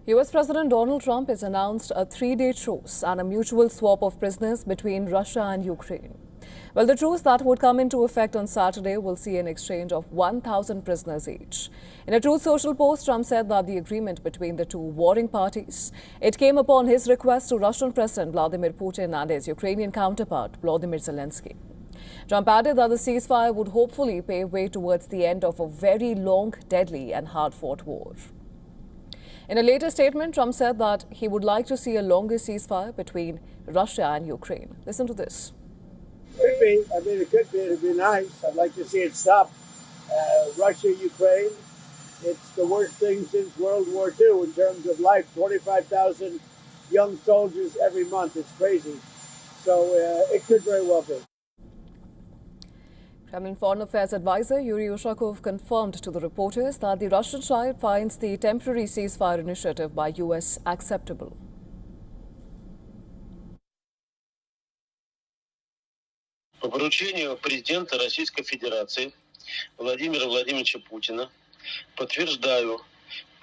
US President Donald Trump has announced a 3-day truce and a mutual swap of prisoners between Russia and Ukraine. Well, the truce that would come into effect on Saturday will see an exchange of 1,000 prisoners each. In a Truth social post, Trump said that the agreement between the two warring parties, it came upon his request to Russian President Vladimir Putin and his Ukrainian counterpart, Volodymyr Zelensky. Trump added that the ceasefire would hopefully pave way towards the end of a very long, deadly and hard-fought war. In a later statement, Trump said that he would like to see a longer ceasefire between Russia and Ukraine. Listen to this. Could be. I mean, it could be. It'd be nice. I'd like to see it stop. Russia, Ukraine, it's the worst thing since World War II in terms of life. 25,000 young soldiers every month. It's crazy. So it could very well be. Kremlin Foreign Affairs advisor Yuri Ushakov confirmed to the reporters that the Russian side finds the temporary ceasefire initiative by US acceptable. По поручению президента Российской Федерации Владимира Владимировича Путина подтверждаю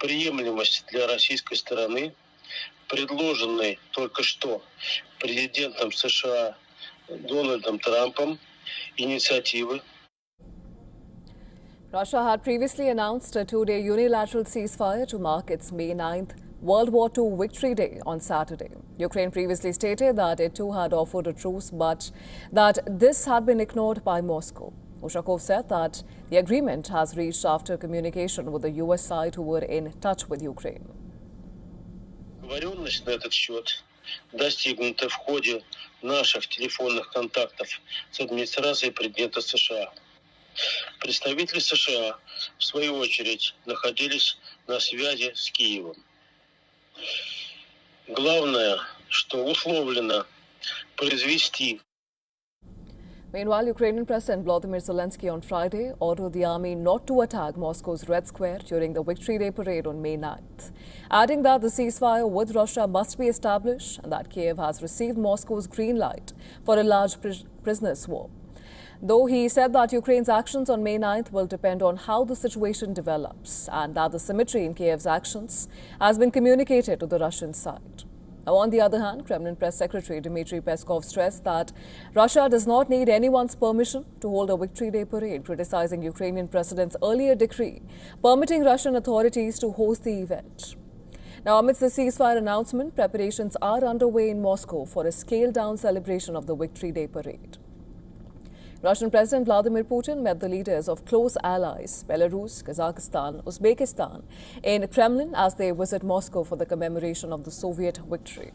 приемлемость для российской стороны предложенной только что президентом США Дональдом Трампом инициативы. Russia had previously announced a 2-day unilateral ceasefire to mark its May 9th World War II Victory Day on Saturday. Ukraine previously stated that it too had offered a truce, but that this had been ignored by Moscow. Ushakov said that the agreement has reached after communication with the US side who were in touch with Ukraine. Договоренность на этот счет достигнута в ходе наших телефонных контактов с администрацией президента США. Представители США, в свою очередь, находились на связи с Киевом. Главное, что условлено произвести. Meanwhile, Ukrainian President Volodymyr Zelensky on Friday ordered the army not to attack Moscow's Red Square during the Victory Day parade on May 9th, adding that the ceasefire with Russia must be established and that Kiev has received Moscow's green light for a large prisoner swap. Though he said that Ukraine's actions on May 9th will depend on how the situation develops and that the symmetry in Kiev's actions has been communicated to the Russian side. Now, on the other hand, Kremlin Press Secretary Dmitry Peskov stressed that Russia does not need anyone's permission to hold a Victory Day parade, criticizing Ukrainian president's earlier decree permitting Russian authorities to host the event. Now, amidst the ceasefire announcement, preparations are underway in Moscow for a scaled-down celebration of the Victory Day parade. Russian President Vladimir Putin met the leaders of close allies, Belarus, Kazakhstan, Uzbekistan, in Kremlin as they visit Moscow for the commemoration of the Soviet victory.